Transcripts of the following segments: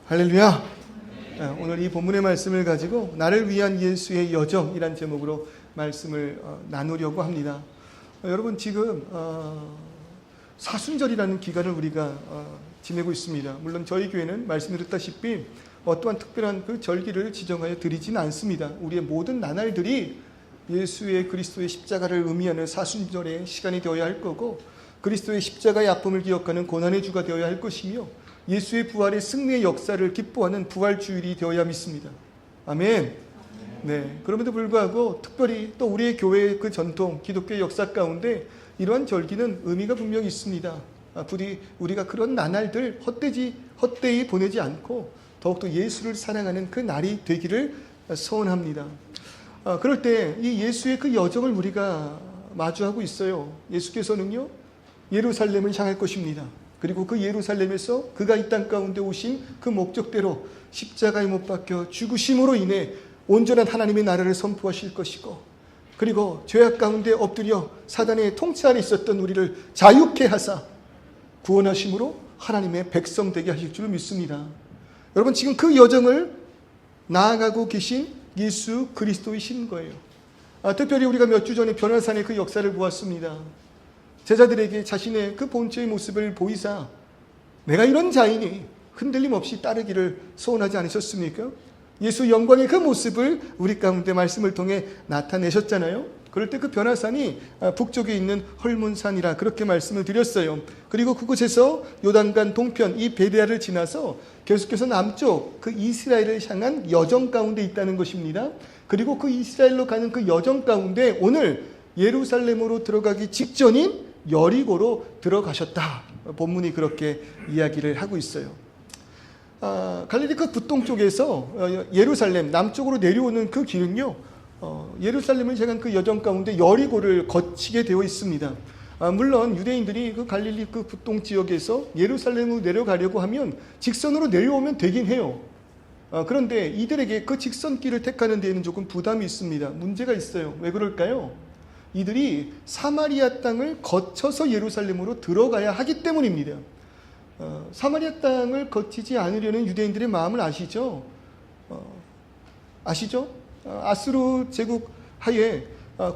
할렐루야. 오늘 이 본문의 말씀을 가지고 나를 위한 예수의 여정이란 제목으로 말씀을 나누려고 합니다. 여러분 지금 사순절이라는 기간을 우리가 지내고 있습니다. 물론 저희 교회는 말씀드렸다시피 어떠한 특별한 그 절기를 지정하여 드리지는 않습니다. 우리의 모든 나날들이 예수의 그리스도의 십자가를 의미하는 사순절의 시간이 되어야 할 거고, 그리스도의 십자가의 아픔을 기억하는 고난의 주가 되어야 할 것이며, 예수의 부활의 승리의 역사를 기뻐하는 부활주일이 되어야 믿습니다. 아멘. 네. 그럼에도 불구하고 특별히 또 우리의 교회의 그 전통, 기독교의 역사 가운데 이러한 절기는 의미가 분명히 있습니다. 부디 우리가 그런 나날들 헛되이 보내지 않고 더욱더 예수를 사랑하는 그 날이 되기를 소원합니다. 그럴 때 이 예수의 그 여정을 우리가 마주하고 있어요. 예수께서는요, 예루살렘을 향할 것입니다. 그리고 그 예루살렘에서 그가 이 땅 가운데 오신 그 목적대로 십자가에 못 박혀 죽으심으로 인해 온전한 하나님의 나라를 선포하실 것이고, 그리고 죄악 가운데 엎드려 사단의 통치 아래 있었던 우리를 자유케 하사 구원하심으로 하나님의 백성 되게 하실 줄 믿습니다. 여러분 지금 그 여정을 나아가고 계신 예수 그리스도이신 거예요. 특별히 우리가 몇 주 전에 변화산의 그 역사를 보았습니다. 제자들에게 자신의 그 본체의 모습을 보이사 내가 이런 자이니 흔들림 없이 따르기를 소원하지 않으셨습니까? 예수 영광의 그 모습을 우리 가운데 말씀을 통해 나타내셨잖아요. 그럴 때 그 변화산이 북쪽에 있는 헐몬산이라 그렇게 말씀을 드렸어요. 그리고 그곳에서 요단강 동편 이 베데아를 지나서 계속해서 남쪽 그 이스라엘을 향한 여정 가운데 있다는 것입니다. 그리고 그 이스라엘로 가는 그 여정 가운데 오늘 예루살렘으로 들어가기 직전인 여리고로 들어가셨다. 본문이 그렇게 이야기를 하고 있어요. 갈릴리 그 북동쪽에서 예루살렘 남쪽으로 내려오는 그 길은요, 예루살렘을 향한 그 여정 가운데 여리고를 거치게 되어 있습니다. 물론 유대인들이 그 갈릴리 그 북동 지역에서 예루살렘으로 내려가려고 하면 직선으로 내려오면 되긴 해요. 그런데 이들에게 그 직선길을 택하는 데에는 조금 부담이 있습니다. 문제가 있어요. 왜 그럴까요? 이들이 사마리아 땅을 거쳐서 예루살렘으로 들어가야 하기 때문입니다. 사마리아 땅을 거치지 않으려는 유대인들의 마음을 아시죠? 아시죠? 아수르 제국 하에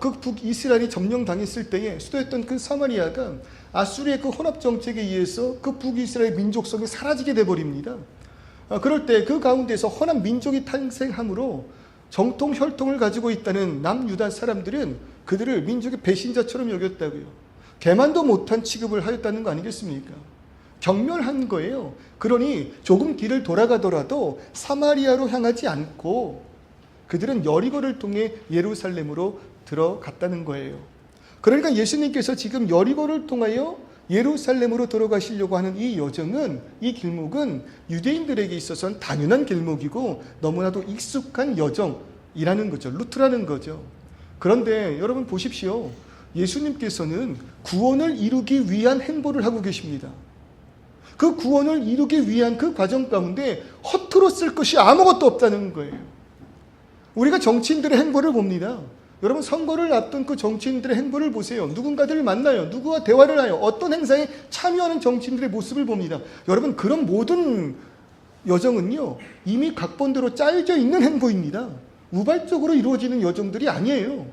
그 북이스라엘이 점령당했을 때에 수도였던 그 사마리아가 아수르의 그 혼합 정책에 의해서 그 북이스라엘 민족성이 사라지게 돼버립니다. 그럴 때 그 가운데서 혼합 민족이 탄생함으로 정통 혈통을 가지고 있다는 남유다 사람들은 그들을 민족의 배신자처럼 여겼다고요. 개만도 못한 취급을 하였다는 거 아니겠습니까? 경멸한 거예요. 그러니 조금 길을 돌아가더라도 사마리아로 향하지 않고 그들은 여리고를 통해 예루살렘으로 들어갔다는 거예요. 그러니까 예수님께서 지금 여리고를 통하여 예루살렘으로 들어가시려고 하는 이 여정은, 이 길목은 유대인들에게 있어서는 당연한 길목이고 너무나도 익숙한 여정이라는 거죠. 루트라는 거죠. 그런데 여러분 보십시오. 예수님께서는 구원을 이루기 위한 행보를 하고 계십니다. 그 구원을 이루기 위한 그 과정 가운데 허투루 쓸 것이 아무것도 없다는 거예요. 우리가 정치인들의 행보를 봅니다. 여러분 선거를 앞둔 그 정치인들의 행보를 보세요. 누군가들을 만나요. 누구와 대화를 하여 어떤 행사에 참여하는 정치인들의 모습을 봅니다. 여러분 그런 모든 여정은요, 이미 각본대로 짜여져 있는 행보입니다. 우발적으로 이루어지는 여정들이 아니에요.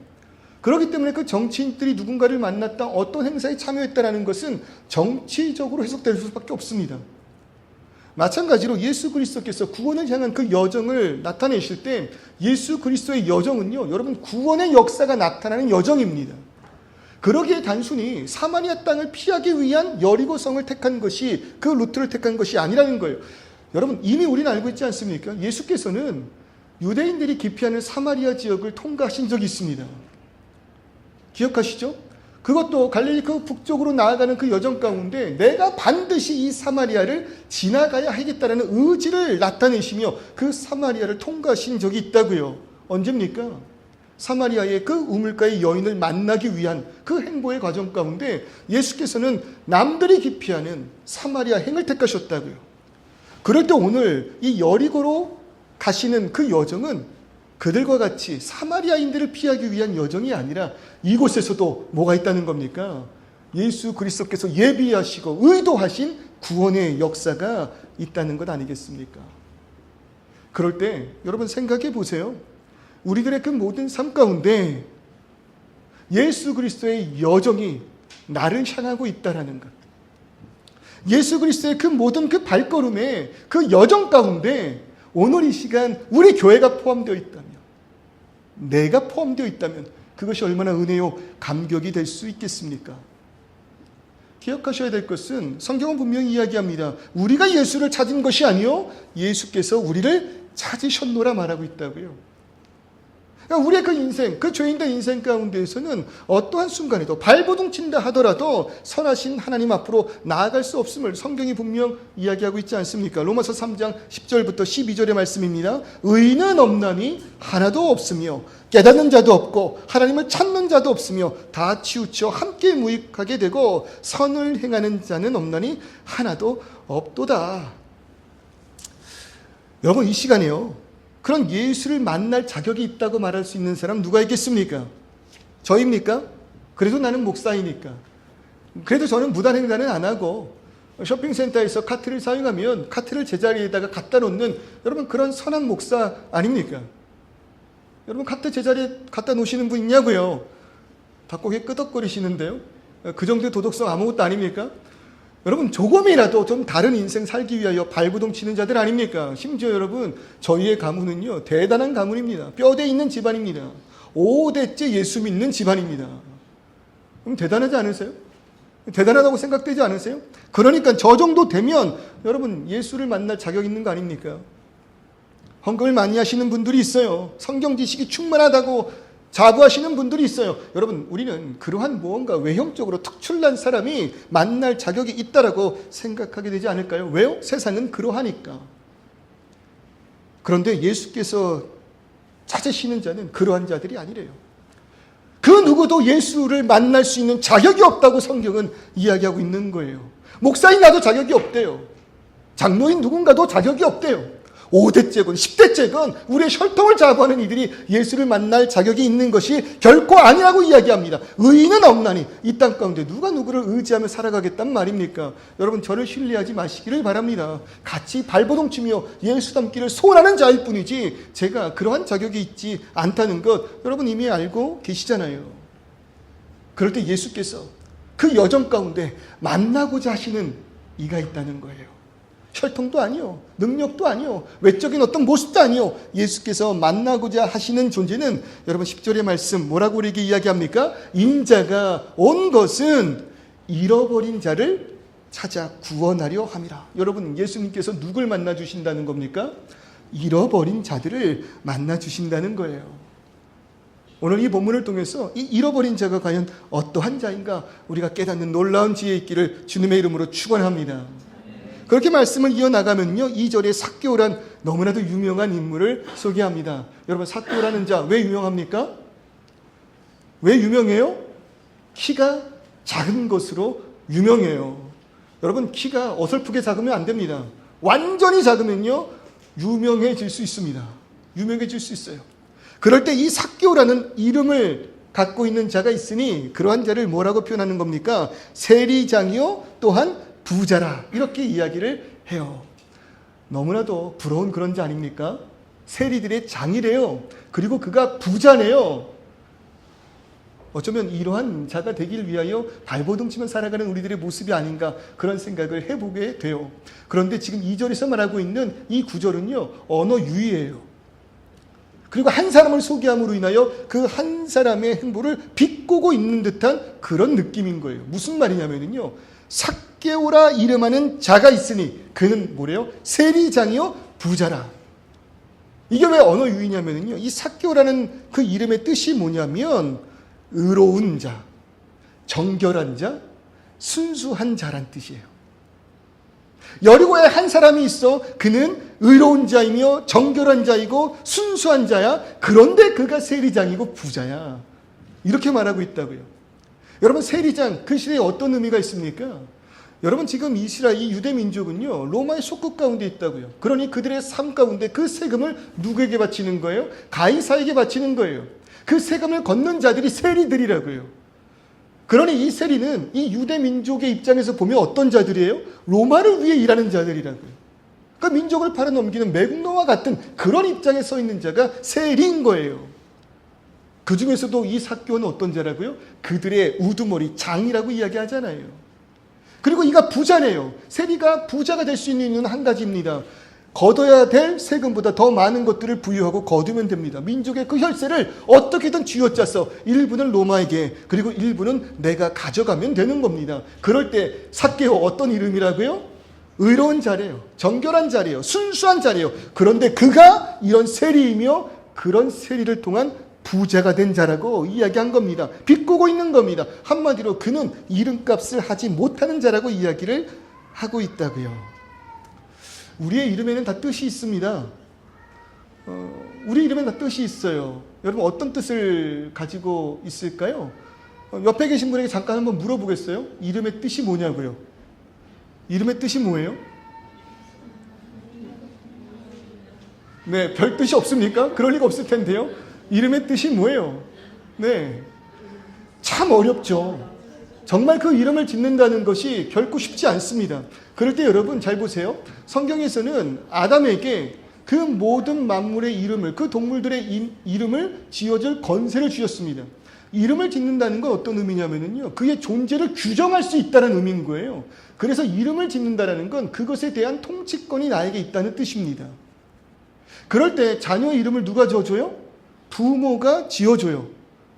그렇기 때문에 그 정치인들이 누군가를 만났다, 어떤 행사에 참여했다는 것은 정치적으로 해석될 수밖에 없습니다. 마찬가지로 예수 그리스도께서 구원을 향한 그 여정을 나타내실 때 예수 그리스도의 여정은요, 여러분 구원의 역사가 나타나는 여정입니다. 그러기에 단순히 사마리아 땅을 피하기 위한 여리고성을 택한 것이, 그 루트를 택한 것이 아니라는 거예요. 여러분 이미 우리는 알고 있지 않습니까? 예수께서는 유대인들이 기피하는 사마리아 지역을 통과하신 적이 있습니다. 기억하시죠? 그것도 갈릴리 그 북쪽으로 나아가는 그 여정 가운데 내가 반드시 이 사마리아를 지나가야 하겠다는 의지를 나타내시며 그 사마리아를 통과하신 적이 있다고요. 언제입니까? 사마리아의 그 우물가의 여인을 만나기 위한 그 행보의 과정 가운데 예수께서는 남들이 기피하는 사마리아 행을 택하셨다고요. 그럴 때 오늘 이 여리고로 가시는 그 여정은 그들과 같이 사마리아인들을 피하기 위한 여정이 아니라 이곳에서도 뭐가 있다는 겁니까? 예수 그리스도께서 예비하시고 의도하신 구원의 역사가 있다는 것 아니겠습니까? 그럴 때 여러분 생각해 보세요. 우리들의 그 모든 삶 가운데 예수 그리스도의 여정이 나를 향하고 있다라는 것. 예수 그리스도의 그 모든 그 발걸음에 그 여정 가운데 오늘 이 시간 우리 교회가 포함되어 있다면, 내가 포함되어 있다면 그것이 얼마나 은혜요 감격이 될 수 있겠습니까? 기억하셔야 될 것은 성경은 분명히 이야기합니다. 우리가 예수를 찾은 것이 아니요 예수께서 우리를 찾으셨노라 말하고 있다고요. 그러니까 우리의 그 인생, 그 죄인된 인생 가운데에서는 어떠한 순간에도 발버둥친다 하더라도 선하신 하나님 앞으로 나아갈 수 없음을 성경이 분명 이야기하고 있지 않습니까? 로마서 3장 10절부터 12절의 말씀입니다. 의인은 없나니 하나도 없으며 깨닫는 자도 없고 하나님을 찾는 자도 없으며 다 치우쳐 함께 무익하게 되고 선을 행하는 자는 없나니 하나도 없도다. 여러분, 이 시간에요, 그런 예수를 만날 자격이 있다고 말할 수 있는 사람 누가 있겠습니까? 저입니까? 그래도 나는 목사이니까. 그래도 저는 무단횡단은 안 하고 쇼핑센터에서 카트를 사용하면 카트를 제자리에다가 갖다 놓는 여러분 그런 선한 목사 아닙니까? 여러분 카트 제자리에 갖다 놓으시는 분 있냐고요? 닭고기 끄덕거리시는데요. 그 정도의 도덕성 아무것도 아닙니까? 여러분 조금이라도 좀 다른 인생 살기 위하여 발버둥 치는 자들 아닙니까? 심지어 여러분 저희의 가문은요 대단한 가문입니다. 뼈대 있는 집안입니다. 5대째 예수 믿는 집안입니다. 그럼 대단하지 않으세요? 대단하다고 생각되지 않으세요? 그러니까 저 정도 되면 여러분 예수를 만날 자격 있는 거 아닙니까? 헌금을 많이 하시는 분들이 있어요. 성경 지식이 충만하다고 자부하시는 분들이 있어요. 여러분 우리는 그러한 무언가 외형적으로 특출난 사람이 만날 자격이 있다라고 생각하게 되지 않을까요? 왜요? 세상은 그러하니까. 그런데 예수께서 찾으시는 자는 그러한 자들이 아니래요. 그 누구도 예수를 만날 수 있는 자격이 없다고 성경은 이야기하고 있는 거예요. 목사인 나도 자격이 없대요. 장로인 누군가도 자격이 없대요. 5대째건 10대째건 우리의 혈통을 자부하는 이들이 예수를 만날 자격이 있는 것이 결코 아니라고 이야기합니다. 의인은 없나니 이 땅 가운데 누가 누구를 의지하며 살아가겠단 말입니까? 여러분 저를 신뢰하지 마시기를 바랍니다. 같이 발버둥치며 예수 닮기를 소원하는 자일 뿐이지 제가 그러한 자격이 있지 않다는 것 여러분 이미 알고 계시잖아요. 그럴 때 예수께서 그 여정 가운데 만나고자 하시는 이가 있다는 거예요. 혈통도 아니요, 능력도 아니요, 외적인 어떤 모습도 아니요. 예수께서 만나고자 하시는 존재는 여러분 10절의 말씀 뭐라고 우리에게 이야기합니까? 인자가 온 것은 잃어버린 자를 찾아 구원하려 함이라. 여러분 예수님께서 누굴 만나 주신다는 겁니까? 잃어버린 자들을 만나 주신다는 거예요. 오늘 이 본문을 통해서 이 잃어버린 자가 과연 어떠한 자인가 우리가 깨닫는 놀라운 지혜 있기를 주님의 이름으로 축원합니다. 그렇게 말씀을 이어나가면요 2절에 삭개오란 너무나도 유명한 인물을 소개합니다. 여러분 삭개오라는 자 왜 유명합니까? 왜 유명해요? 키가 작은 것으로 유명해요. 여러분 키가 어설프게 작으면 안 됩니다. 완전히 작으면요 유명해질 수 있습니다. 유명해질 수 있어요. 그럴 때 이 삭개오라는 이름을 갖고 있는 자가 있으니 그러한 자를 뭐라고 표현하는 겁니까? 세리장이요 또한 부자라 이렇게 이야기를 해요. 너무나도 부러운 그런 자 아닙니까? 세리들의 장이래요. 그리고 그가 부자네요. 어쩌면 이러한 자가 되길 위하여 발버둥치며 살아가는 우리들의 모습이 아닌가 그런 생각을 해보게 돼요. 그런데 지금 2절에서 말하고 있는 이 구절은요 언어 유희예요. 그리고 한 사람을 소개함으로 인하여 그 한 사람의 행보를 비꼬고 있는 듯한 그런 느낌인 거예요. 무슨 말이냐면요 삭개오라 이름하는 자가 있으니 그는 뭐래요? 세리장이요 부자라. 이게 왜 언어 유희냐면요 이 삭개오라는 그 이름의 뜻이 뭐냐면 의로운 자, 정결한 자, 순수한 자란 뜻이에요. 여리고에 한 사람이 있어 그는 의로운 자이며 정결한 자이고 순수한 자야. 그런데 그가 세리장이고 부자야. 이렇게 말하고 있다고요. 여러분 세리장 그 시대에 어떤 의미가 있습니까? 여러분 지금 이스라엘 이 유대 민족은요 로마의 속국 가운데 있다고요. 그러니 그들의 삶 가운데 그 세금을 누구에게 바치는 거예요? 가이사에게 바치는 거예요. 그 세금을 걷는 자들이 세리들이라고요. 그러니 이 세리는 이 유대 민족의 입장에서 보면 어떤 자들이에요? 로마를 위해 일하는 자들이라고요. 그러니까 민족을 팔아넘기는 매국노와 같은 그런 입장에 서 있는 자가 세리인 거예요. 그 중에서도 이 삭개오는 어떤 자라고요? 그들의 우두머리 장이라고 이야기하잖아요. 그리고 이가 부자네요. 세리가 부자가 될 수 있는 이유는 한 가지입니다. 거둬야 될 세금보다 더 많은 것들을 부유하고 거두면 됩니다. 민족의 그 혈세를 어떻게든 쥐어짜서 일부는 로마에게, 그리고 일부는 내가 가져가면 되는 겁니다. 그럴 때 삭개오 어떤 이름이라고요? 의로운 자래요. 정결한 자래요. 순수한 자래요. 그런데 그가 이런 세리이며 그런 세리를 통한 부자가 된 자라고 이야기한 겁니다. 비꼬고 있는 겁니다. 한마디로 그는 이름값을 하지 못하는 자라고 이야기를 하고 있다고요. 우리의 이름에는 다 뜻이 있습니다. 우리 이름에는 다 뜻이 있어요. 여러분 어떤 뜻을 가지고 있을까요? 옆에 계신 분에게 잠깐 한번 물어보겠어요? 이름의 뜻이 뭐냐고요? 이름의 뜻이 뭐예요? 네, 별 뜻이 없습니까? 그럴 리가 없을 텐데요. 이름의 뜻이 뭐예요? 네, 참 어렵죠. 정말 그 이름을 짓는다는 것이 결코 쉽지 않습니다. 그럴 때 여러분 잘 보세요. 성경에서는 아담에게 그 모든 만물의 이름을, 그 동물들의 이름을 지어줄 권세를 주셨습니다. 이름을 짓는다는 건 어떤 의미냐면요, 그의 존재를 규정할 수 있다는 의미인 거예요. 그래서 이름을 짓는다는 건 그것에 대한 통치권이 나에게 있다는 뜻입니다. 그럴 때 자녀의 이름을 누가 지어줘요? 부모가 지어줘요.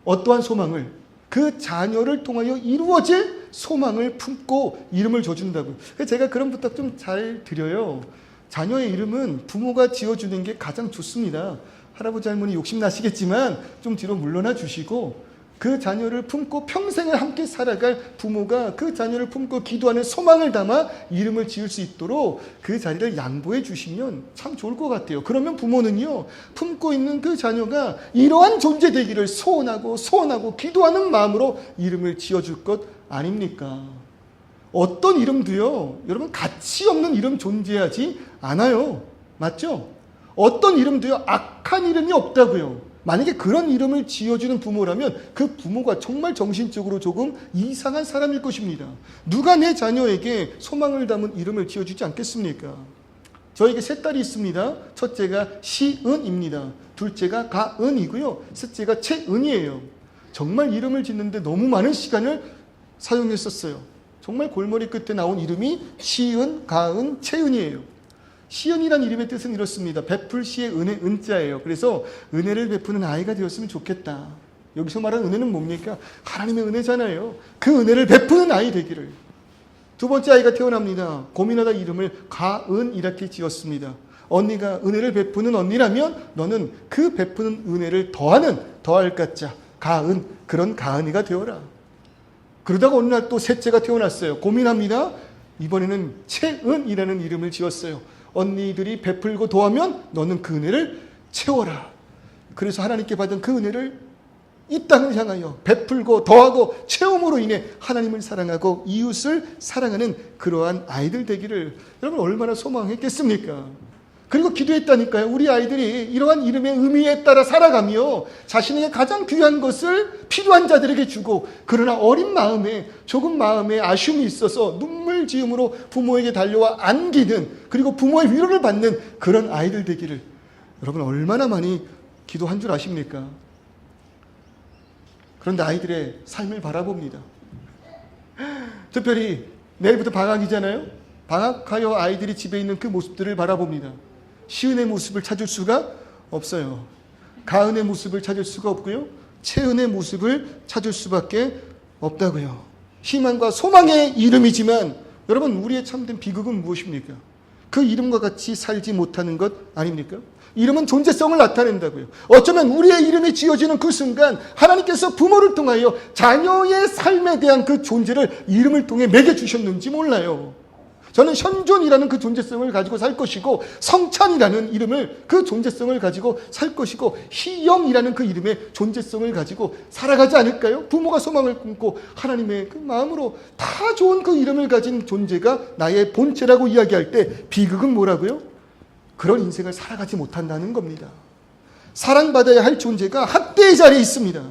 어떠한 소망을? 그 자녀를 통하여 이루어질 소망을 품고 이름을 줘준다고요. 제가 그런 부탁 좀 잘 드려요. 자녀의 이름은 부모가 지어주는 게 가장 좋습니다. 할아버지 할머니 욕심나시겠지만 좀 뒤로 물러나 주시고, 그 자녀를 품고 평생을 함께 살아갈 부모가 그 자녀를 품고 기도하는 소망을 담아 이름을 지을 수 있도록 그 자리를 양보해 주시면 참 좋을 것 같아요. 그러면 부모는요, 품고 있는 그 자녀가 이러한 존재 되기를 소원하고 기도하는 마음으로 이름을 지어줄 것 아닙니까? 어떤 이름도요, 여러분 가치 없는 이름 존재하지 않아요. 맞죠? 어떤 이름도요, 악한 이름이 없다고요. 만약에 그런 이름을 지어주는 부모라면 그 부모가 정말 정신적으로 조금 이상한 사람일 것입니다. 누가 내 자녀에게 소망을 담은 이름을 지어주지 않겠습니까? 저에게 세 딸이 있습니다. 첫째가 시은입니다. 둘째가 가은이고요. 셋째가 채은이에요. 정말 이름을 짓는데 너무 많은 시간을 사용했었어요. 정말 골머리 끝에 나온 이름이 시은, 가은, 채은이에요. 시은이란 이름의 뜻은 이렇습니다. 베풀 시의 은혜, 은자예요. 그래서 은혜를 베푸는 아이가 되었으면 좋겠다. 여기서 말하는 은혜는 뭡니까? 하나님의 은혜잖아요. 그 은혜를 베푸는 아이 되기를. 두 번째 아이가 태어납니다. 고민하다 이름을 가은 이렇게 지었습니다. 언니가 은혜를 베푸는 언니라면 너는 그 베푸는 은혜를 더할 가짜 가은, 그런 가은이가 되어라. 그러다가 어느 날 또 셋째가 태어났어요. 고민합니다. 이번에는 채은이라는 이름을 지었어요. 언니들이 베풀고 도하면 너는 그 은혜를 채워라. 그래서 하나님께 받은 그 은혜를 이 땅을 향하여 베풀고 더하고 채움으로 인해 하나님을 사랑하고 이웃을 사랑하는 그러한 아이들 되기를 여러분 얼마나 소망했겠습니까? 그리고 기도했다니까요. 우리 아이들이 이러한 이름의 의미에 따라 살아가며 자신에게 가장 귀한 것을 필요한 자들에게 주고, 그러나 어린 마음에 조금 마음에 아쉬움이 있어서 눈물 지음으로 부모에게 달려와 안기는, 그리고 부모의 위로를 받는 그런 아이들 되기를 여러분 얼마나 많이 기도한 줄 아십니까? 그런데 아이들의 삶을 바라봅니다. 특별히 내일부터 방학이잖아요. 방학하여 아이들이 집에 있는 그 모습들을 바라봅니다. 시은의 모습을 찾을 수가 없어요. 가은의 모습을 찾을 수가 없고요. 채은의 모습을 찾을 수밖에 없다고요. 희망과 소망의 이름이지만 여러분 우리의 참된 비극은 무엇입니까? 그 이름과 같이 살지 못하는 것 아닙니까? 이름은 존재성을 나타낸다고요. 어쩌면 우리의 이름이 지어지는 그 순간 하나님께서 부모를 통하여 자녀의 삶에 대한 그 존재를 이름을 통해 매겨주셨는지 몰라요. 저는 현존이라는 그 존재성을 가지고 살 것이고, 성찬이라는 이름을, 그 존재성을 가지고 살 것이고, 희영이라는 그 이름의 존재성을 가지고 살아가지 않을까요? 부모가 소망을 품고 하나님의 그 마음으로 다 좋은 그 이름을 가진 존재가 나의 본체라고 이야기할 때 비극은 뭐라고요? 그런 인생을 살아가지 못한다는 겁니다. 사랑받아야 할 존재가 학대의 자리에 있습니다.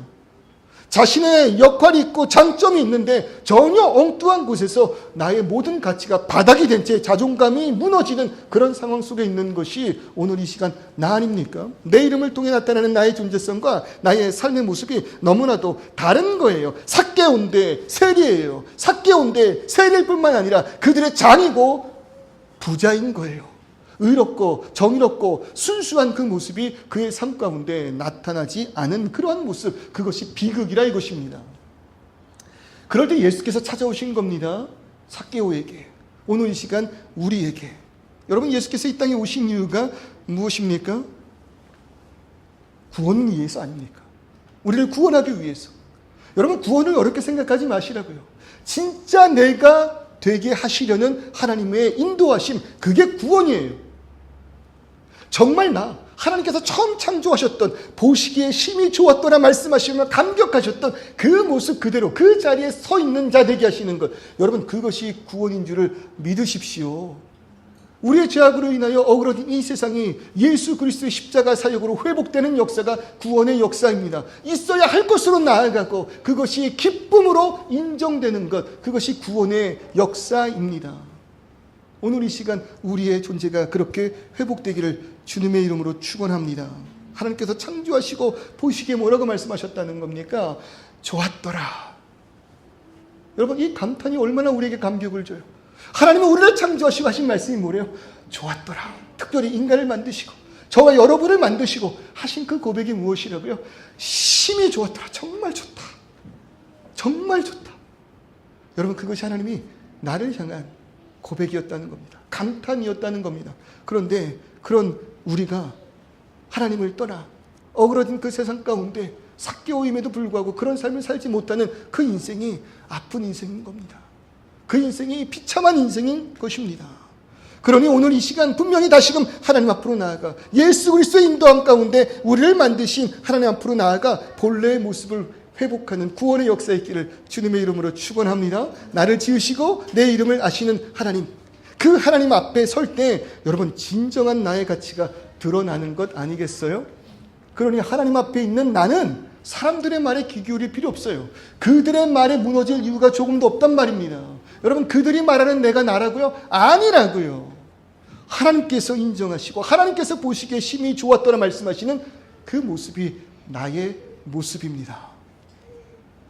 자신의 역할이 있고 장점이 있는데 전혀 엉뚱한 곳에서 나의 모든 가치가 바닥이 된 채 자존감이 무너지는 그런 상황 속에 있는 것이 오늘 이 시간 나 아닙니까? 내 이름을 통해 나타나는 나의 존재성과 나의 삶의 모습이 너무나도 다른 거예요. 삭개오인데 세리예요. 삭개오인데 세리일 뿐만 아니라 그들의 장이고 부자인 거예요. 의롭고 정의롭고 순수한 그 모습이 그의 삶 가운데 나타나지 않은 그러한 모습, 그것이 비극이라 이것입니다. 그럴 때 예수께서 찾아오신 겁니다. 삭개오에게, 오늘 이 시간 우리에게. 여러분, 예수께서 이 땅에 오신 이유가 무엇입니까? 구원을 위해서 아닙니까? 우리를 구원하기 위해서. 여러분, 구원을 어렵게 생각하지 마시라고요. 진짜 내가 되게 하시려는 하나님의 인도하심, 그게 구원이에요. 정말 하나님께서 처음 창조하셨던, 보시기에 심히 좋았더라 말씀하시며 감격하셨던 그 모습 그대로 그 자리에 서 있는 자 되게 하시는 것, 여러분, 그것이 구원인 줄을 믿으십시오. 우리의 죄악으로 인하여 어그러진 이 세상이 예수 그리스도의 십자가 사역으로 회복되는 역사가 구원의 역사입니다. 있어야 할 것으로 나아가고 그것이 기쁨으로 인정되는 것, 그것이 구원의 역사입니다. 오늘 이 시간 우리의 존재가 그렇게 회복되기를 주님의 이름으로 축원합니다. 하나님께서 창조하시고 보시기에 뭐라고 말씀하셨다는 겁니까? 좋았더라. 여러분, 이 감탄이 얼마나 우리에게 감격을 줘요. 하나님은 우리를 창조하시고 하신 말씀이 뭐래요? 좋았더라. 특별히 인간을 만드시고 저와 여러분을 만드시고 하신 그 고백이 무엇이라고요? 심히 좋았더라. 정말 좋다. 정말 좋다. 여러분, 그것이 하나님이 나를 향한 고백이었다는 겁니다. 감탄이었다는 겁니다. 그런데 그런 우리가 하나님을 떠나 어그러진 그 세상 가운데 삭개오임에도 불구하고 그런 삶을 살지 못하는 그 인생이 아픈 인생인 겁니다. 그 인생이 비참한 인생인 것입니다. 그러니 오늘 이 시간 분명히 다시금 하나님 앞으로 나아가 예수 그리스도의 인도함 가운데 우리를 만드신 하나님 앞으로 나아가 본래의 모습을 회복하는 구원의 역사의 길을 주님의 이름으로 축원합니다. 나를 지으시고 내 이름을 아시는 하나님, 그 하나님 앞에 설 때 여러분 진정한 나의 가치가 드러나는 것 아니겠어요? 그러니 하나님 앞에 있는 나는 사람들의 말에 귀 기울일 필요 없어요. 그들의 말에 무너질 이유가 조금도 없단 말입니다. 여러분, 그들이 말하는 내가 나라고요? 아니라고요. 하나님께서 인정하시고 하나님께서 보시기에 심히 좋았더라 말씀하시는 그 모습이 나의 모습입니다.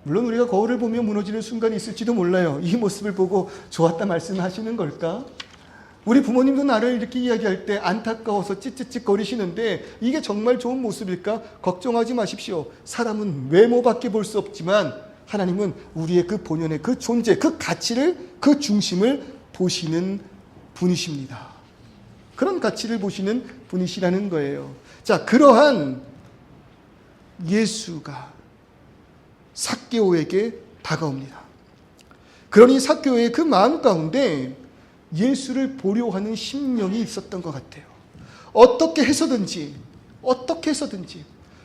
물론 우리가 거울을 보며 무너지는 순간이 있을지도 몰라요. 이 모습을 보고 좋았다 말씀하시는 걸까? 우리 부모님도 나를 이렇게 이야기할 때 안타까워서 찌찌찌거리시는데 이게 정말 좋은 모습일까? 걱정하지 마십시오. 사람은 외모밖에 볼 수 없지만 하나님은 우리의 그 본연의 그 존재, 그 가치를, 그 중심을 보시는 분이십니다. 그런 가치를 보시는 분이시라는 거예요. 자, 그러한 예수가 삭개오에게 다가옵니다. 그러니 삭개오의 그 마음 가운데 예수를 보려 하는 심령이 있었던 것 같아요. 어떻게 해서든지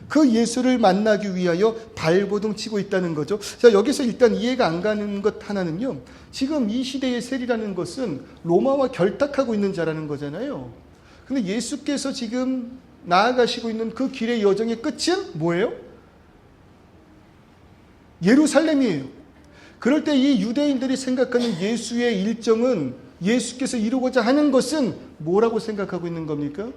그 예수를 만나기 위하여 발버둥 치고 있다는 거죠. 자, 여기서 일단 이해가 안 가는 것 하나는요, 지금 이 시대의 세리라는 것은 로마와 결탁하고 있는 자라는 거잖아요. 근데 예수께서 지금 나아가시고 있는 그 길의 여정의 끝은 뭐예요? 예루살렘이에요. 그럴 때 이 유대인들이 생각하는 예수의 일정은, 예수께서 이루고자 하는 것은 뭐라고 생각하고 있는 겁니까?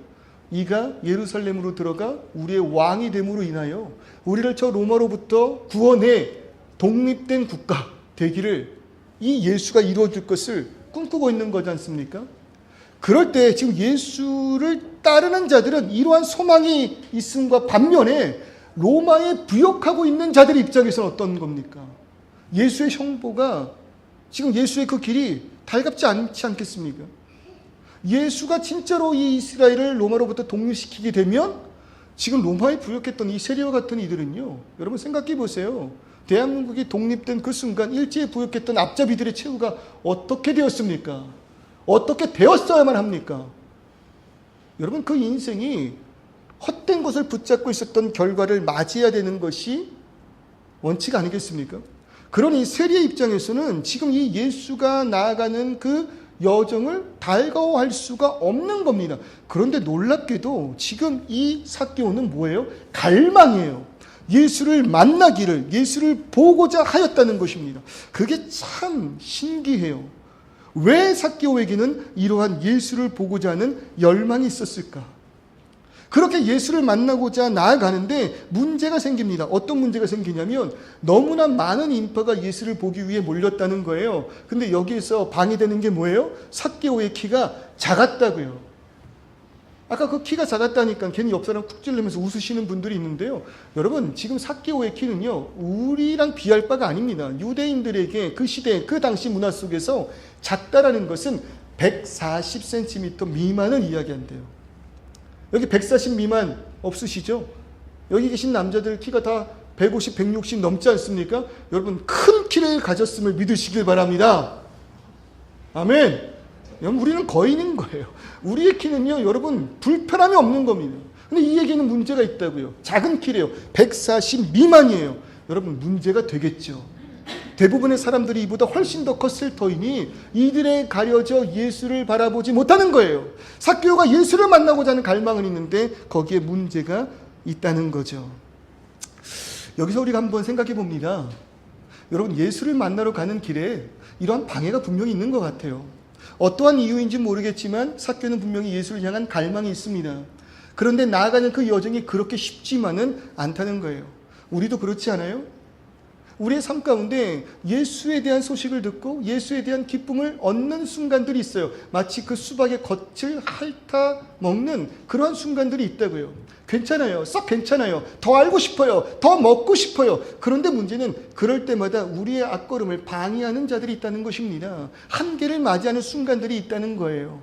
이가 예루살렘으로 들어가 우리의 왕이 됨으로 인하여 우리를 저 로마로부터 구원해 독립된 국가 되기를, 이 예수가 이루어질 것을 꿈꾸고 있는 거지 않습니까? 그럴 때 지금 예수를 따르는 자들은 이러한 소망이 있음과 반면에 로마에 부역하고 있는 자들의 입장에서는 어떤 겁니까? 예수의 형보가, 지금 예수의 그 길이 달갑지 않지 않겠습니까? 예수가 진짜로 이 이스라엘을 로마로부터 독립시키게 되면 지금 로마에 부역했던 이 세리와 같은 이들은요, 여러분 생각해 보세요. 대한민국이 독립된 그 순간 일제에 부역했던 앞잡이들의 최후가 어떻게 되었습니까? 어떻게 되었어야만 합니까? 여러분, 그 인생이 헛된 것을 붙잡고 있었던 결과를 맞이해야 되는 것이 원칙 아니겠습니까? 그러니 세리의 입장에서는 지금 이 예수가 나아가는 그 여정을 달가워할 수가 없는 겁니다. 그런데 놀랍게도 지금 이 삭개오는 뭐예요? 갈망이에요. 예수를 만나기를, 예수를 보고자 하였다는 것입니다. 그게 참 신기해요. 왜 삭개오에게는 이러한 예수를 보고자 하는 열망이 있었을까? 그렇게 예수를 만나고자 나아가는데 문제가 생깁니다. 어떤 문제가 생기냐면 너무나 많은 인파가 예수를 보기 위해 몰렸다는 거예요. 근데 여기에서 방해되는 게 뭐예요? 삭개오의 키가 작았다고요. 아까 그 키가 작았다니까 괜히 옆 사람 쿡 찔르면서 웃으시는 분들이 있는데요. 여러분, 지금 삭개오의 키는요, 우리랑 비할 바가 아닙니다. 유대인들에게 그 시대, 그 당시 문화 속에서 작다라는 것은 140cm 미만을 이야기한대요. 여기 140 미만 없으시죠? 여기 계신 남자들 키가 다 150, 160 넘지 않습니까? 여러분, 큰 키를 가졌음을 믿으시길 바랍니다. 아멘. 우리는 거인인 거예요. 우리의 키는요, 여러분, 불편함이 없는 겁니다. 근데 이 얘기는 문제가 있다고요. 작은 키래요. 140 미만이에요. 여러분, 문제가 되겠죠. 대부분의 사람들이 이보다 훨씬 더 컸을 터이니 이들에 가려져 예수를 바라보지 못하는 거예요. 삭개오가 예수를 만나고자 하는 갈망은 있는데 거기에 문제가 있다는 거죠. 여기서 우리가 한번 생각해 봅니다. 여러분, 예수를 만나러 가는 길에 이러한 방해가 분명히 있는 것 같아요. 어떠한 이유인지 모르겠지만 삭개오는 분명히 예수를 향한 갈망이 있습니다. 그런데 나아가는 그 여정이 그렇게 쉽지만은 않다는 거예요. 우리도 그렇지 않아요? 우리의 삶 가운데 예수에 대한 소식을 듣고 예수에 대한 기쁨을 얻는 순간들이 있어요. 마치 그 수박의 겉을 핥아 먹는 그러한 순간들이 있다고요. 괜찮아요. 썩 괜찮아요. 더 알고 싶어요. 더 먹고 싶어요. 그런데 문제는 그럴 때마다 우리의 앞걸음을 방해하는 자들이 있다는 것입니다. 한계를 맞이하는 순간들이 있다는 거예요.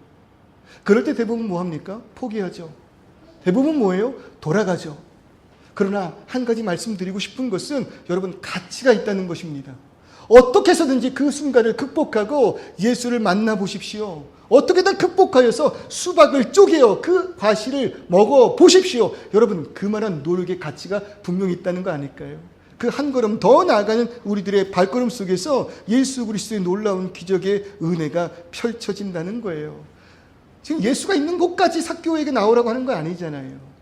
그럴 때 대부분 뭐합니까? 포기하죠. 대부분 뭐예요? 돌아가죠. 그러나 한 가지 말씀드리고 싶은 것은 여러분, 가치가 있다는 것입니다. 어떻게 해서든지 그 순간을 극복하고 예수를 만나보십시오. 어떻게든 극복하여서 수박을 쪼개어 그 과실을 먹어보십시오. 여러분, 그만한 노력의 가치가 분명히 있다는 거 아닐까요? 그 한 걸음 더 나아가는 우리들의 발걸음 속에서 예수 그리스도의 놀라운 기적의 은혜가 펼쳐진다는 거예요. 지금 예수가 있는 곳까지 삭개오에게 나오라고 하는 거 아니잖아요.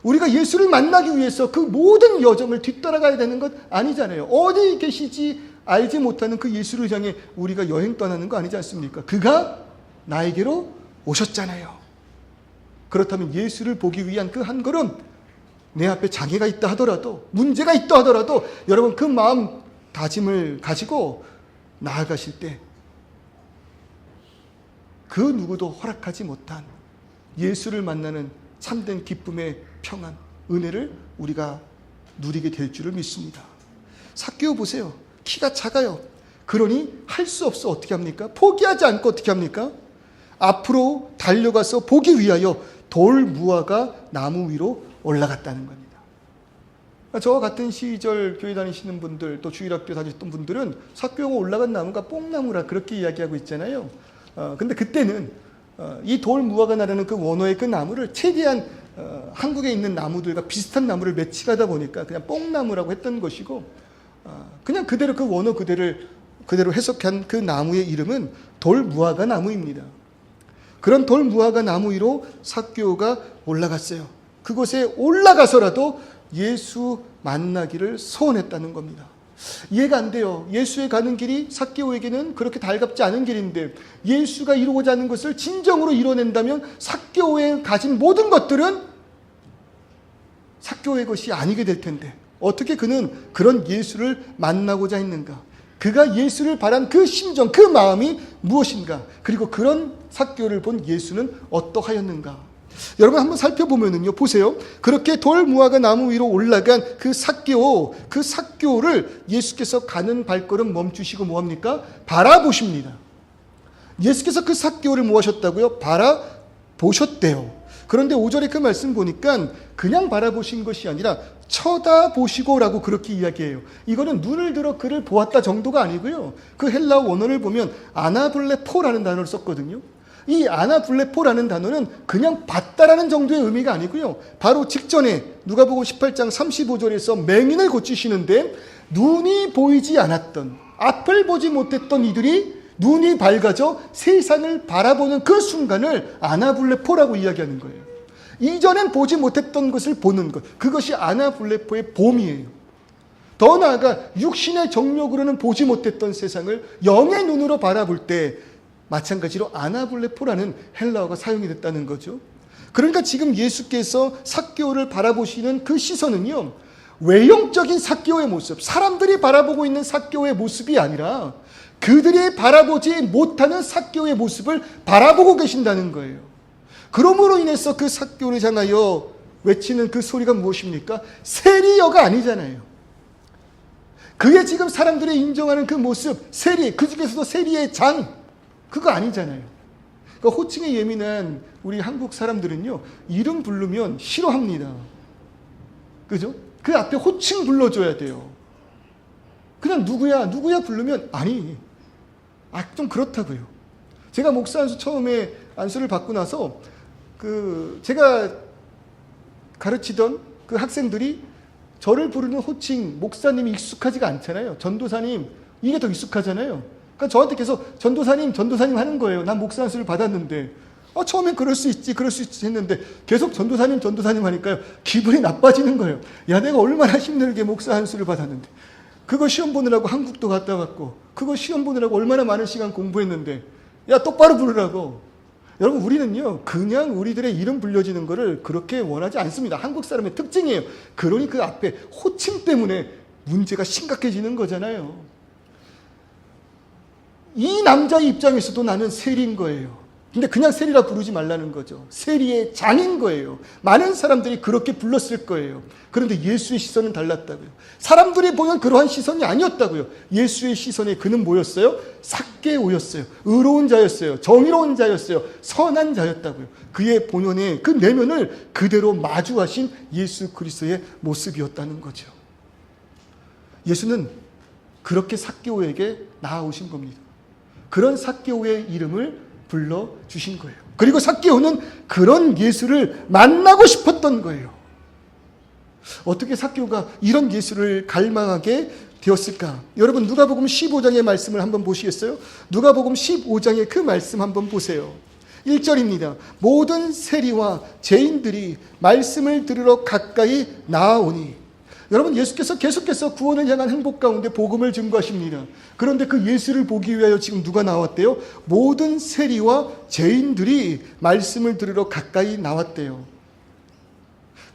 우리가 예수를 만나기 위해서 그 모든 여정을 뒤따라가야 되는 것 아니잖아요. 어디 계시지 알지 못하는 그 예수를 향해 우리가 여행 떠나는 거 아니지 않습니까? 그가 나에게로 오셨잖아요. 그렇다면 예수를 보기 위한 그 한 걸음, 내 앞에 장애가 있다 하더라도, 문제가 있다 하더라도 여러분, 그 마음 다짐을 가지고 나아가실 때 그 누구도 허락하지 못한 예수를 만나는 참된 기쁨의 평안, 은혜를 우리가 누리게 될 줄을 믿습니다. 삭개오 보세요. 키가 작아요. 그러니 할 수 없어 어떻게 합니까? 포기하지 않고 어떻게 합니까? 앞으로 달려가서 보기 위하여 돌 무화과 나무 위로 올라갔다는 겁니다. 저와 같은 시절 교회 다니시는 분들, 또 주일학교 다니셨던 분들은 삭개오가 올라간 나무가 뽕나무라 그렇게 이야기하고 있잖아요. 근데 그때는 이 돌 무화과 나라는 그 원어의 그 나무를 최대한 한국에 있는 나무들과 비슷한 나무를 매칭하다 보니까 그냥 뽕나무라고 했던 것이고, 그냥 그대로 그 원어 그대로 해석한 그 나무의 이름은 돌 무화과 나무입니다. 그런 돌 무화과 나무 위로 삭개오가 올라갔어요. 그곳에 올라가서라도 예수 만나기를 소원했다는 겁니다. 이해가 안 돼요. 예수에 가는 길이 삭개오에게는 그렇게 달갑지 않은 길인데 예수가 이루고자 하는 것을 진정으로 이뤄낸다면 삭개오에 가진 모든 것들은 삭개오의 것이 아니게 될 텐데 어떻게 그는 그런 예수를 만나고자 했는가? 그가 예수를 바란 그 심정, 그 마음이 무엇인가? 그리고 그런 삭개오를 본 예수는 어떠하였는가? 여러분 한번 살펴보면은요, 보세요. 그렇게 돌 무화과 나무 위로 올라간 그 삭개오를 예수께서 가는 발걸음 멈추시고 뭐합니까? 바라보십니다. 예수께서 그 삭개오를 뭐 하셨다고요? 바라보셨대요. 그런데 5절에 그 말씀 보니까 그냥 바라보신 것이 아니라 쳐다보시고라고 그렇게 이야기해요. 이거는 눈을 들어 그를 보았다 정도가 아니고요. 그 헬라어 원어를 보면 아나블레포라는 단어를 썼거든요. 이 아나블레포라는 단어는 그냥 봤다라는 정도의 의미가 아니고요. 바로 직전에 누가복음 18장 35절에서 맹인을 고치시는데 눈이 보이지 않았던, 앞을 보지 못했던 이들이 눈이 밝아져 세상을 바라보는 그 순간을 아나블레포라고 이야기하는 거예요. 이전엔 보지 못했던 것을 보는 것, 그것이 아나블레포의 봄이에요. 더 나아가 육신의 정욕으로는 보지 못했던 세상을 영의 눈으로 바라볼 때 마찬가지로 아나블레포라는 헬라어가 사용이 됐다는 거죠. 그러니까 지금 예수께서 삭개오를 바라보시는 그 시선은요, 외형적인 삭개오의 모습, 사람들이 바라보고 있는 삭개오의 모습이 아니라 그들이 바라보지 못하는 삭개오의 모습을 바라보고 계신다는 거예요. 그러므로 인해서 그 삭개오를 향하여 외치는 그 소리가 무엇입니까? 세리여가 아니잖아요. 그의 지금 사람들이 인정하는 그 모습, 세리, 그 중에서도 세리의 장, 그거 아니잖아요. 그러니까 호칭에 예민한 우리 한국 사람들은요, 이름 부르면 싫어합니다. 그죠? 그 앞에 호칭 불러줘야 돼요. 그냥 누구야 부르면 아니, 좀 그렇다고요. 제가 목사 안수 처음에 안수를 받고 나서 제가 가르치던 그 학생들이 저를 부르는 호칭, 목사님이 익숙하지가 않잖아요. 전도사님, 이게 더 익숙하잖아요. 그러니까 저한테 계속 전도사님 하는 거예요. 난 목사 안수를 받았는데. 처음엔 그럴 수 있지 했는데 계속 전도사님 하니까요. 기분이 나빠지는 거예요. 야, 내가 얼마나 힘들게 목사 안수를 받았는데. 그거 시험 보느라고 한국도 갔다 왔고, 그거 시험 보느라고 얼마나 많은 시간 공부했는데, 야, 똑바로 부르라고. 여러분, 우리는요, 그냥 우리들의 이름 불려지는 거를 그렇게 원하지 않습니다. 한국 사람의 특징이에요. 그러니 그 앞에 호칭 때문에 문제가 심각해지는 거잖아요. 이 남자의 입장에서도 나는 세리인 거예요. 근데 그냥 세리라 부르지 말라는 거죠. 세리의 장인 거예요. 많은 사람들이 그렇게 불렀을 거예요. 그런데 예수의 시선은 달랐다고요. 사람들이 보는 그러한 시선이 아니었다고요. 예수의 시선에 그는 뭐였어요? 삭개오였어요. 의로운 자였어요. 정의로운 자였어요. 선한 자였다고요. 그의 본연의 그 내면을 그대로 마주하신 예수 그리스도의 모습이었다는 거죠. 예수는 그렇게 삭개오에게 나아오신 겁니다. 그런 삭개오의 이름을 불러주신 거예요. 그리고 삭개오는 그런 예수를 만나고 싶었던 거예요. 어떻게 삭개오가 이런 예수를 갈망하게 되었을까? 여러분, 누가복음 15장의 말씀을 한번 보시겠어요? 누가복음 15장의 그 말씀 한번 보세요. 1절입니다. 모든 세리와 죄인들이 말씀을 들으러 가까이 나아오니. 여러분, 예수께서 계속해서 구원을 향한 행복 가운데 복음을 증거하십니다. 그런데 그 예수를 보기 위하여 지금 누가 나왔대요? 모든 세리와 죄인들이 말씀을 들으러 가까이 나왔대요.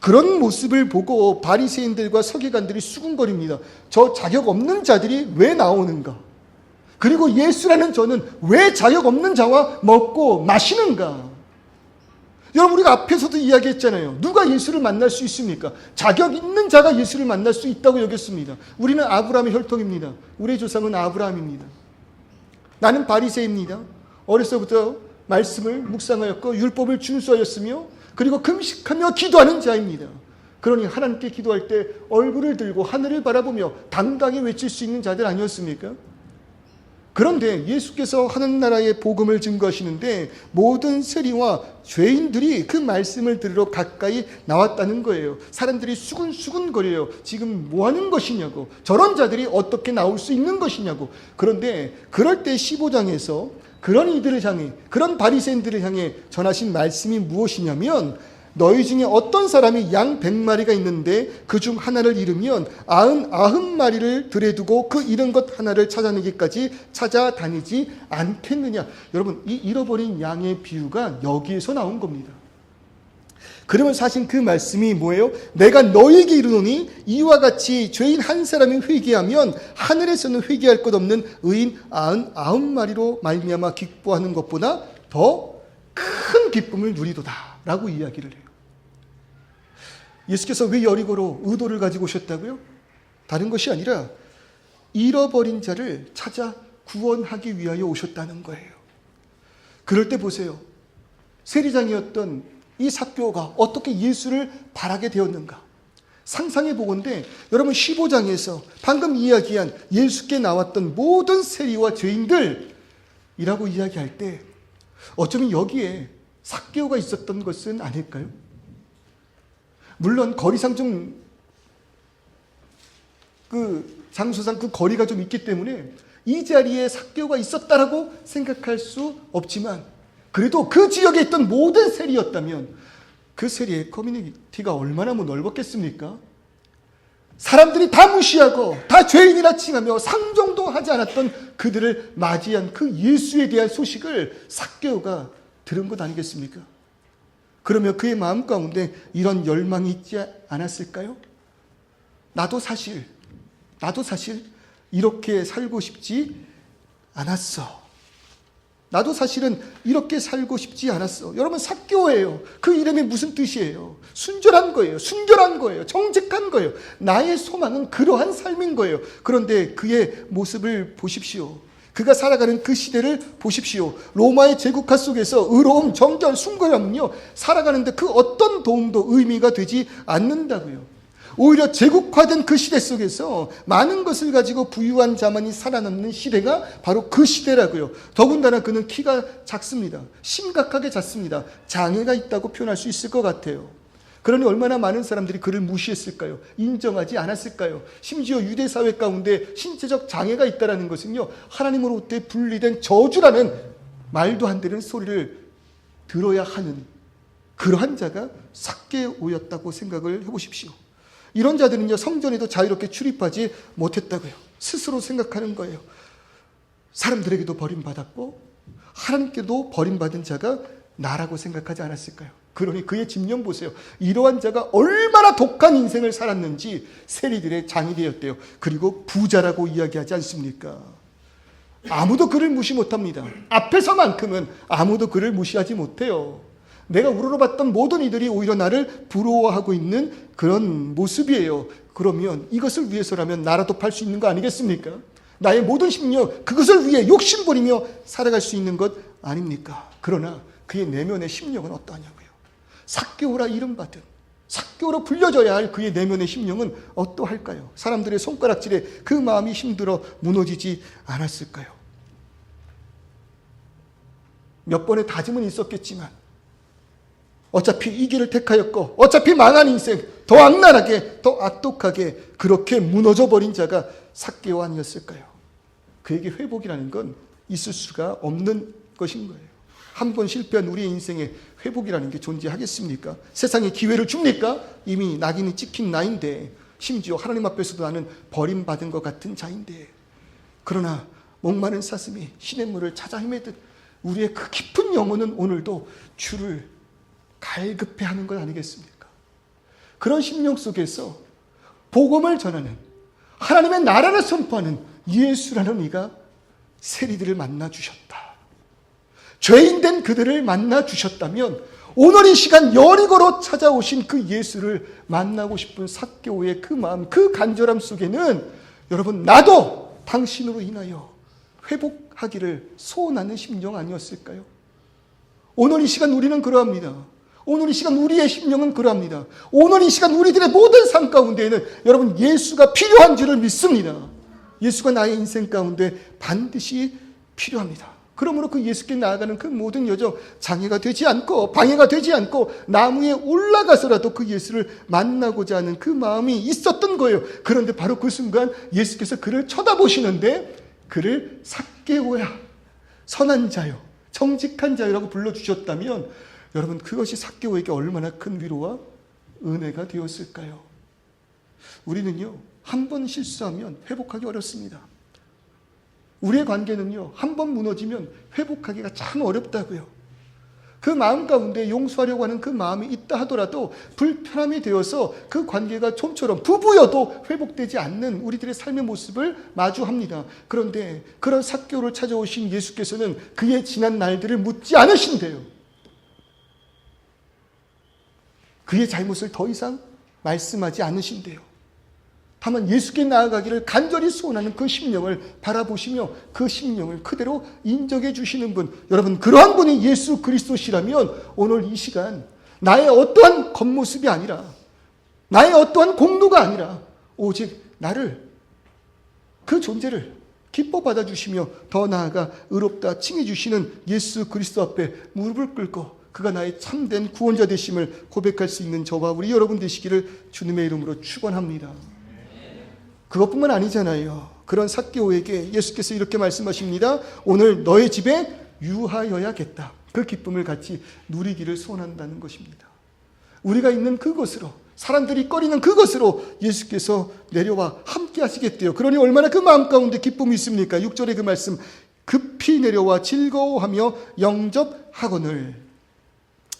그런 모습을 보고 바리새인들과 서기관들이 수군거립니다. 저 자격 없는 자들이 왜 나오는가? 그리고 예수라는 저는 왜 자격 없는 자와 먹고 마시는가? 여러분, 우리가 앞에서도 이야기했잖아요. 누가 예수를 만날 수 있습니까? 자격 있는 자가 예수를 만날 수 있다고 여겼습니다. 우리는 아브라함의 혈통입니다. 우리의 조상은 아브라함입니다. 나는 바리새입니다. 어려서부터 말씀을 묵상하였고 율법을 준수하였으며 그리고 금식하며 기도하는 자입니다. 그러니 하나님께 기도할 때 얼굴을 들고 하늘을 바라보며 당당히 외칠 수 있는 자들 아니었습니까? 그런데 예수께서 하는 나라의 복음을 증거하시는데 모든 세리와 죄인들이 그 말씀을 들으러 가까이 나왔다는 거예요. 사람들이 수군수군거려요. 지금 뭐 하는 것이냐고. 저런 자들이 어떻게 나올 수 있는 것이냐고. 그런데 그럴 때 15장에서 그런 이들을 향해, 그런 바리새인들을 향해 전하신 말씀이 무엇이냐면, 너희 중에 어떤 사람이 양 100마리가 있는데 그중 하나를 잃으면 99마리를 들여두고 그 잃은 것 하나를 찾아내기까지 찾아다니지 않겠느냐. 여러분, 이 잃어버린 양의 비유가 여기에서 나온 겁니다. 그러면 사실 그 말씀이 뭐예요? 내가 너희에게 이르노니 이와 같이 죄인 한 사람이 회개하면 하늘에서는 회개할 것 없는 의인 99마리로 말미암아 기뻐하는 것보다 더 큰 기쁨을 누리도다 라고 이야기를 해요. 예수께서 왜 여리고로 의도를 가지고 오셨다고요? 다른 것이 아니라 잃어버린 자를 찾아 구원하기 위하여 오셨다는 거예요. 그럴 때 보세요. 세리장이었던 이 삭개오가 어떻게 예수를 바라게 되었는가? 상상해 보건대 여러분 15장에서 방금 이야기한 예수께 나왔던 모든 세리와 죄인들이라고 이야기할 때 어쩌면 여기에 삭개오가 있었던 것은 아닐까요? 물론 거리상 좀 장소상 그 거리가 좀 있기 때문에 이 자리에 삭개오가 있었다라고 생각할 수 없지만 그래도 그 지역에 있던 모든 세리였다면 그 세리의 커뮤니티가 얼마나 넓었겠습니까? 사람들이 다 무시하고 다 죄인이라 칭하며 상종도 하지 않았던 그들을 맞이한 그 예수에 대한 소식을 삭개오가 들은 것 아니겠습니까? 그러면 그의 마음 가운데 이런 열망이 있지 않았을까요? 나도 사실 이렇게 살고 싶지 않았어. 나도 사실은 이렇게 살고 싶지 않았어. 여러분, 삭개오예요. 그 이름이 무슨 뜻이에요? 순결한 거예요. 순결한 거예요. 정직한 거예요. 나의 소망은 그러한 삶인 거예요. 그런데 그의 모습을 보십시오. 그가 살아가는 그 시대를 보십시오. 로마의 제국화 속에서 의로움, 정결, 순결함은요, 살아가는데 그 어떤 도움도 의미가 되지 않는다고요. 오히려 제국화된 그 시대 속에서 많은 것을 가지고 부유한 자만이 살아남는 시대가 바로 그 시대라고요. 더군다나 그는 키가 작습니다. 심각하게 작습니다. 장애가 있다고 표현할 수 있을 것 같아요. 그러니 얼마나 많은 사람들이 그를 무시했을까요? 인정하지 않았을까요? 심지어 유대 사회 가운데 신체적 장애가 있다는 것은요, 하나님으로부터 분리된 저주라는 말도 안 되는 소리를 들어야 하는 그러한 자가 삭개오였다고 생각을 해보십시오. 이런 자들은요, 성전에도 자유롭게 출입하지 못했다고요. 스스로 생각하는 거예요. 사람들에게도 버림받았고 하나님께도 버림받은 자가 나라고 생각하지 않았을까요? 그러니 그의 집념 보세요. 이러한 자가 얼마나 독한 인생을 살았는지 세리들의 장이 되었대요. 그리고 부자라고 이야기하지 않습니까? 아무도 그를 무시 못합니다. 앞에서만큼은 아무도 그를 무시하지 못해요. 내가 우러러봤던 모든 이들이 오히려 나를 부러워하고 있는 그런 모습이에요. 그러면 이것을 위해서라면 나라도 팔 수 있는 거 아니겠습니까? 나의 모든 심령, 그것을 위해 욕심부리며 살아갈 수 있는 것 아닙니까? 그러나 그의 내면의 심령은 어떠하냐고요? 삭개오라 이름받은, 삭개오로 불려져야 할 그의 내면의 심령은 어떠할까요? 사람들의 손가락질에 그 마음이 힘들어 무너지지 않았을까요? 몇 번의 다짐은 있었겠지만 어차피 이 길을 택하였고 어차피 망한 인생, 더 악랄하게, 더 악독하게 그렇게 무너져버린 자가 삭개오 아니었을까요? 그에게 회복이라는 건 있을 수가 없는 것인 거예요. 한 번 실패한 우리의 인생에 회복이라는 게 존재하겠습니까? 세상에 기회를 줍니까? 이미 낙인이 찍힌 나인데, 심지어 하나님 앞에서도 나는 버림받은 것 같은 자인데, 그러나 목마른 사슴이 시냇물을 찾아 헤매듯 우리의 그 깊은 영혼은 오늘도 주를 갈급해하는 것 아니겠습니까? 그런 심령 속에서 복음을 전하는, 하나님의 나라를 선포하는 예수라는 이가 세리들을 만나 주셨다. 죄인된 그들을 만나 주셨다면 오늘 이 시간 여리고로 찾아오신 그 예수를 만나고 싶은 삭개오의 그 마음, 그 간절함 속에는 여러분, 나도 당신으로 인하여 회복하기를 소원하는 심령 아니었을까요? 오늘 이 시간 우리는 그러합니다. 오늘 이 시간 우리의 심령은 그러합니다. 오늘 이 시간 우리들의 모든 삶 가운데에는 여러분, 예수가 필요한 줄을 믿습니다. 예수가 나의 인생 가운데 반드시 필요합니다. 그러므로 그 예수께 나아가는 그 모든 여정, 장애가 되지 않고 방해가 되지 않고 나무에 올라가서라도 그 예수를 만나고자 하는 그 마음이 있었던 거예요. 그런데 바로 그 순간 예수께서 그를 쳐다보시는데 그를 삭개오야, 선한 자요, 정직한 자요라고 불러주셨다면 여러분, 그것이 삭개오에게 얼마나 큰 위로와 은혜가 되었을까요? 우리는요, 한 번 실수하면 회복하기 어렵습니다. 우리의 관계는요, 한 번 무너지면 회복하기가 참 어렵다고요. 그 마음 가운데 용서하려고 하는 그 마음이 있다 하더라도 불편함이 되어서 그 관계가 좀처럼 부부여도 회복되지 않는 우리들의 삶의 모습을 마주합니다. 그런데 그런 삭개오를 찾아오신 예수께서는 그의 지난 날들을 묻지 않으신대요. 그의 잘못을 더 이상 말씀하지 않으신대요. 다만 예수께 나아가기를 간절히 소원하는 그 심령을 바라보시며 그 심령을 그대로 인정해 주시는 분, 여러분, 그러한 분이 예수 그리스도시라면 오늘 이 시간 나의 어떠한 겉모습이 아니라, 나의 어떠한 공로가 아니라 오직 나를, 그 존재를 기뻐 받아주시며 더 나아가 의롭다 칭해 주시는 예수 그리스도 앞에 무릎을 꿇고 그가 나의 참된 구원자 되심을 고백할 수 있는 저와 우리 여러분 되시기를 주님의 이름으로 축원합니다. 그것뿐만 아니잖아요. 그런 삭개오에게 예수께서 이렇게 말씀하십니다. 오늘 너의 집에 유하여야겠다. 그 기쁨을 같이 누리기를 소원한다는 것입니다. 우리가 있는 그곳으로, 사람들이 꺼리는 그곳으로 예수께서 내려와 함께 하시겠대요. 그러니 얼마나 그 마음 가운데 기쁨이 있습니까? 6절의 그 말씀, 급히 내려와 즐거워하며 영접하거늘.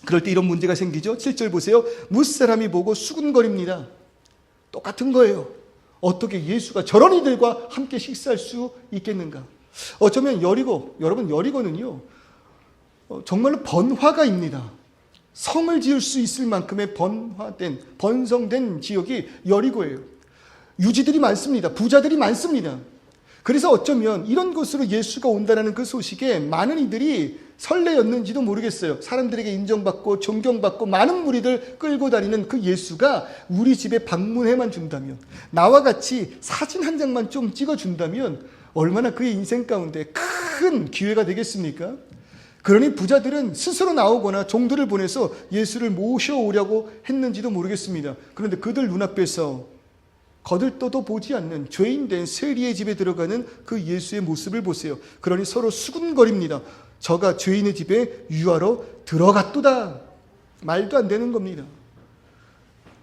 그럴 때 이런 문제가 생기죠. 7절 보세요. 무사람이 보고 수군거립니다. 똑같은 거예요. 어떻게 예수가 저런 이들과 함께 식사할 수 있겠는가? 어쩌면 여러분 여리고는요, 정말로 번화가입니다. 성을 지을 수 있을 만큼의 번성된 지역이 여리고예요. 유지들이 많습니다. 부자들이 많습니다. 그래서 어쩌면 이런 곳으로 예수가 온다는 그 소식에 많은 이들이 설레였는지도 모르겠어요. 사람들에게 인정받고 존경받고 많은 무리들 끌고 다니는 그 예수가 우리 집에 방문해만 준다면, 나와 같이 사진 한 장만 좀 찍어준다면 얼마나 그의 인생 가운데 큰 기회가 되겠습니까? 그러니 부자들은 스스로 나오거나 종들을 보내서 예수를 모셔오려고 했는지도 모르겠습니다. 그런데 그들 눈앞에서 거들떠도 보지 않는 죄인된 세리의 집에 들어가는 그 예수의 모습을 보세요. 그러니 서로 수군거립니다. 저가 죄인의 집에 유하러 들어갔도다. 말도 안 되는 겁니다.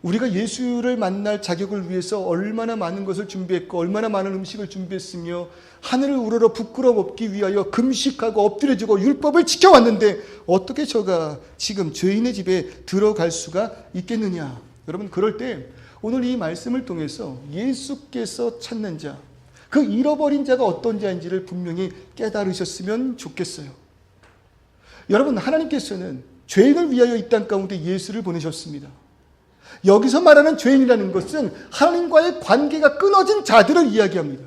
우리가 예수를 만날 자격을 위해서 얼마나 많은 것을 준비했고 얼마나 많은 음식을 준비했으며 하늘을 우러러 부끄러움없기 위하여 금식하고 엎드려지고 율법을 지켜왔는데 어떻게 저가 지금 죄인의 집에 들어갈 수가 있겠느냐. 여러분, 그럴 때 오늘 이 말씀을 통해서 예수께서 찾는 자, 그 잃어버린 자가 어떤 자인지를 분명히 깨달으셨으면 좋겠어요. 여러분, 하나님께서는 죄인을 위하여 이 땅 가운데 예수를 보내셨습니다. 여기서 말하는 죄인이라는 것은 하나님과의 관계가 끊어진 자들을 이야기합니다.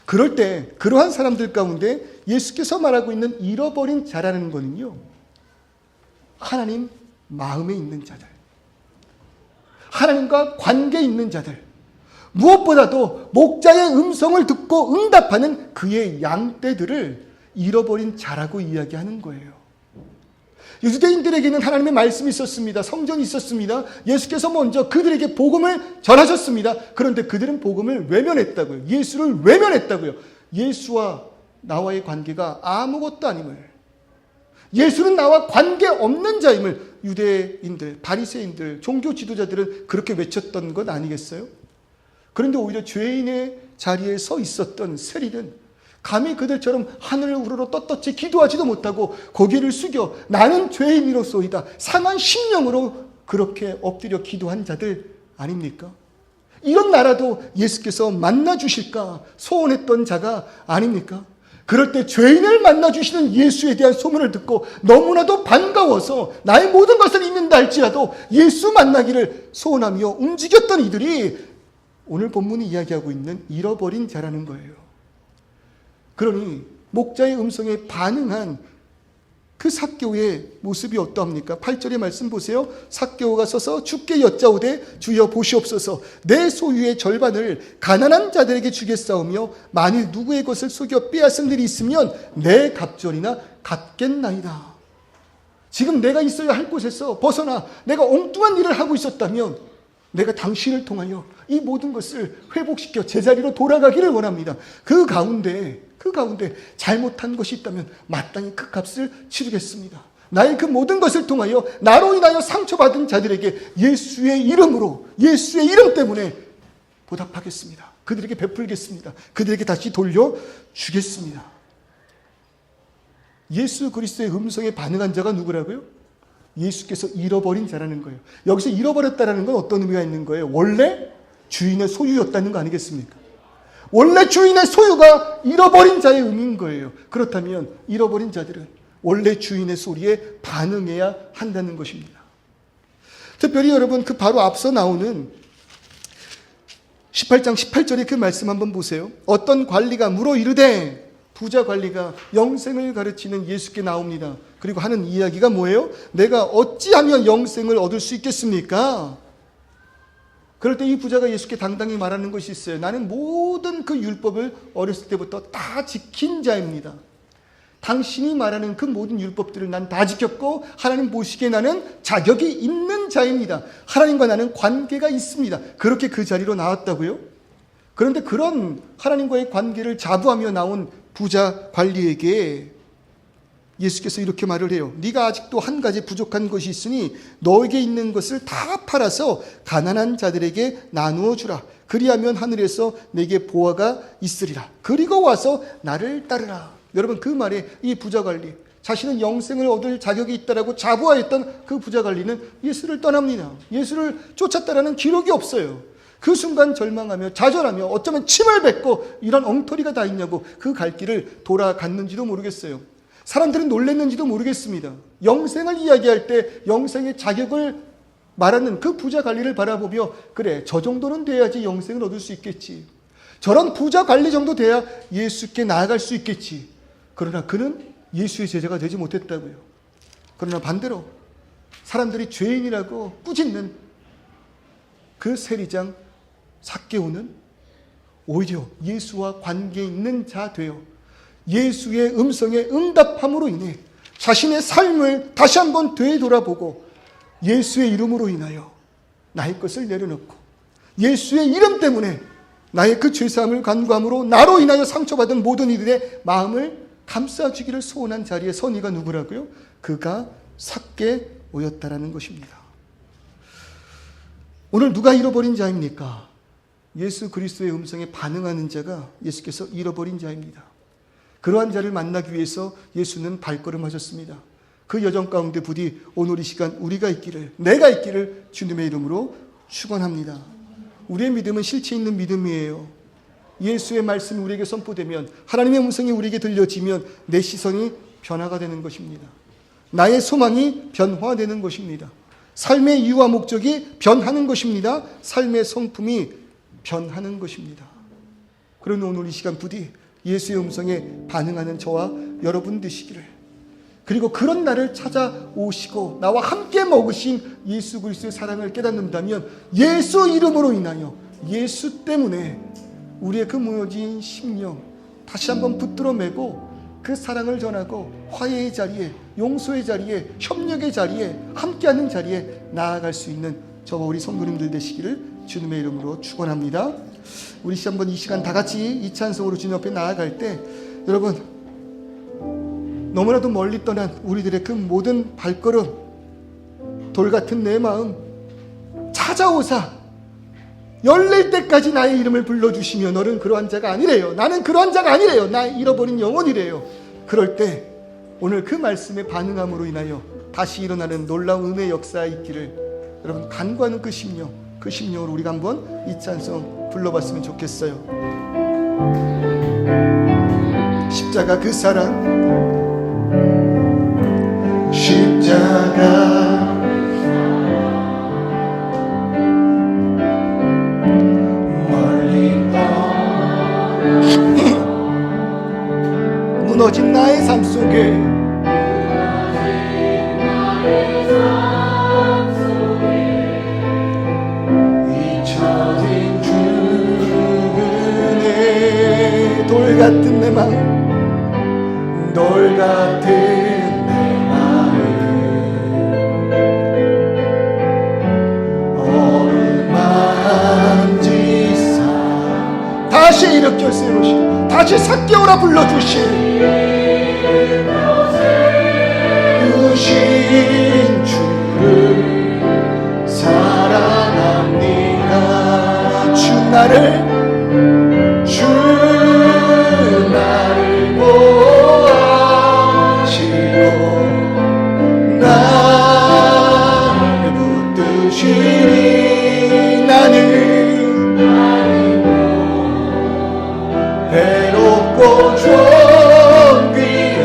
그럴 때 그러한 사람들 가운데 예수께서 말하고 있는 잃어버린 자라는 것은요, 하나님 마음에 있는 자들, 하나님과 관계 있는 자들, 무엇보다도 목자의 음성을 듣고 응답하는 그의 양떼들을 잃어버린 자라고 이야기하는 거예요. 유대인들에게는 하나님의 말씀이 있었습니다. 성전이 있었습니다. 예수께서 먼저 그들에게 복음을 전하셨습니다. 그런데 그들은 복음을 외면했다고요. 예수를 외면했다고요. 예수와 나와의 관계가 아무것도 아님을, 예수는 나와 관계없는 자임을 유대인들, 바리새인들, 종교 지도자들은 그렇게 외쳤던 것 아니겠어요? 그런데 오히려 죄인의 자리에 서 있었던 세리는 감히 그들처럼 하늘을 우러러 떳떳이 기도하지도 못하고 고개를 숙여 나는 죄인이로소이다, 상한 심령으로 그렇게 엎드려 기도한 자들 아닙니까? 이런 나라도 예수께서 만나주실까 소원했던 자가 아닙니까? 그럴 때 죄인을 만나주시는 예수에 대한 소문을 듣고 너무나도 반가워서 나의 모든 것을 잃는다 할지라도 예수 만나기를 소원하며 움직였던 이들이 오늘 본문이 이야기하고 있는 잃어버린 자라는 거예요. 그러니 목자의 음성에 반응한 그 삭개오의 모습이 어떠합니까? 8절의 말씀 보세요. 삭개오가 서서 주께 여짜오되 주여 보시옵소서, 내 소유의 절반을 가난한 자들에게 주겠사오며 만일 누구의 것을 속여 빼앗은 일이 있으면 내 갑절이나 갚겠나이다. 지금 내가 있어야 할 곳에서 벗어나 내가 엉뚱한 일을 하고 있었다면 내가 당신을 통하여 이 모든 것을 회복시켜 제자리로 돌아가기를 원합니다. 그 가운데 잘못한 것이 있다면 마땅히 그 값을 치르겠습니다. 나의 그 모든 것을 통하여 나로 인하여 상처받은 자들에게 예수의 이름으로, 예수의 이름 때문에 보답하겠습니다. 그들에게 베풀겠습니다. 그들에게 다시 돌려주겠습니다. 예수 그리스도의 음성에 반응한 자가 누구라고요? 예수께서 잃어버린 자라는 거예요. 여기서 잃어버렸다는 건 어떤 의미가 있는 거예요? 원래 주인의 소유였다는 거 아니겠습니까? 원래 주인의 소유가 잃어버린 자의 의미인 거예요. 그렇다면 잃어버린 자들은 원래 주인의 소리에 반응해야 한다는 것입니다. 특별히 여러분, 그 바로 앞서 나오는 18장 18절의 그 말씀 한번 보세요. 어떤 관리가 물어 이르되, 부자 관리가 영생을 가르치는 예수께 나옵니다. 그리고 하는 이야기가 뭐예요? 내가 어찌하면 영생을 얻을 수 있겠습니까? 그럴 때 이 부자가 예수께 당당히 말하는 것이 있어요. 나는 모든 그 율법을 어렸을 때부터 다 지킨 자입니다. 당신이 말하는 그 모든 율법들을 난 다 지켰고 하나님 보시기에 나는 자격이 있는 자입니다. 하나님과 나는 관계가 있습니다. 그렇게 그 자리로 나왔다고요? 그런데 그런 하나님과의 관계를 자부하며 나온 부자 관리에게 예수께서 이렇게 말을 해요. 네가 아직도 한 가지 부족한 것이 있으니 너에게 있는 것을 다 팔아서 가난한 자들에게 나누어 주라. 그리하면 하늘에서 내게 보화가 있으리라. 그리고 와서 나를 따르라. 여러분, 그 말에 이 부자관리, 자신은 영생을 얻을 자격이 있다라고 자부하였던 그 부자관리는 예수를 떠납니다. 예수를 쫓았다라는 기록이 없어요. 그 순간 절망하며 좌절하며 어쩌면 침을 뱉고 이런 엉터리가 다 있냐고 그 갈 길을 돌아갔는지도 모르겠어요. 사람들은 놀랐는지도 모르겠습니다. 영생을 이야기할 때 영생의 자격을 말하는 그 부자 관리를 바라보며, 그래, 저 정도는 돼야지 영생을 얻을 수 있겠지. 저런 부자 관리 정도 돼야 예수께 나아갈 수 있겠지. 그러나 그는 예수의 제자가 되지 못했다고요. 그러나 반대로 사람들이 죄인이라고 꾸짖는 그 세리장 삭개오는 오히려 예수와 관계 있는 자 되어 예수의 음성에 응답함으로 인해 자신의 삶을 다시 한번 되돌아보고 예수의 이름으로 인하여 나의 것을 내려놓고 예수의 이름 때문에 나의 그 죄사함을 간구함으로 나로 인하여 상처받은 모든 이들의 마음을 감싸주기를 소원한 자리에 선 이가 누구라고요? 그가 삭개오였다라는 것입니다. 오늘 누가 잃어버린 자입니까? 예수 그리스도의 음성에 반응하는 자가 예수께서 잃어버린 자입니다. 그러한 자를 만나기 위해서 예수는 발걸음하셨습니다. 그 여정 가운데 부디 오늘 이 시간 우리가 있기를, 내가 있기를 주님의 이름으로 축원합니다. 우리의 믿음은 실체 있는 믿음이에요. 예수의 말씀이 우리에게 선포되면, 하나님의 음성이 우리에게 들려지면 내 시선이 변화가 되는 것입니다. 나의 소망이 변화되는 것입니다. 삶의 이유와 목적이 변하는 것입니다. 삶의 성품이 변하는 것입니다. 그러니 오늘 이 시간 부디 예수의 음성에 반응하는 저와 여러분 되시기를, 그리고 그런 나를 찾아오시고 나와 함께 먹으신 예수 그리스도의 사랑을 깨닫는다면 예수 이름으로 인하여, 예수 때문에 우리의 그 무너진 심령 다시 한번 붙들어 매고 그 사랑을 전하고 화해의 자리에, 용서의 자리에, 협력의 자리에, 함께하는 자리에 나아갈 수 있는 저와 우리 성도님들 되시기를 주님의 이름으로 축원합니다. 우리 한번 이 시간 다 같이 이 찬송으로 주님 앞에 나아갈 때, 여러분, 너무나도 멀리 떠난 우리들의 그 모든 발걸음, 돌 같은 내 마음 찾아오사 열릴 때까지 나의 이름을 불러주시며 너는 그러한 자가 아니래요. 나는 그러한 자가 아니래요. 나 잃어버린 영혼이래요. 그럴 때 오늘 그 말씀에 반응함으로 인하여 다시 일어나는 놀라운 은혜의 역사가 있기를 여러분 간구하는 그 심령으로 우리가 한번 이 찬송 불러봤으면 좋겠어요. 십자가 그 사랑, 십자가 무너진 나의 삶 속에 잊혀진 주의 돌 같은 내 마음, 돌 같은 내 마음 어루만지사 다시 일으켜 세우시고 다시 삭개오라 불러주신 주신 주를 사랑합니다. 주 나를 보아시고 나를 붙드시니 나는 외롭고 존귀한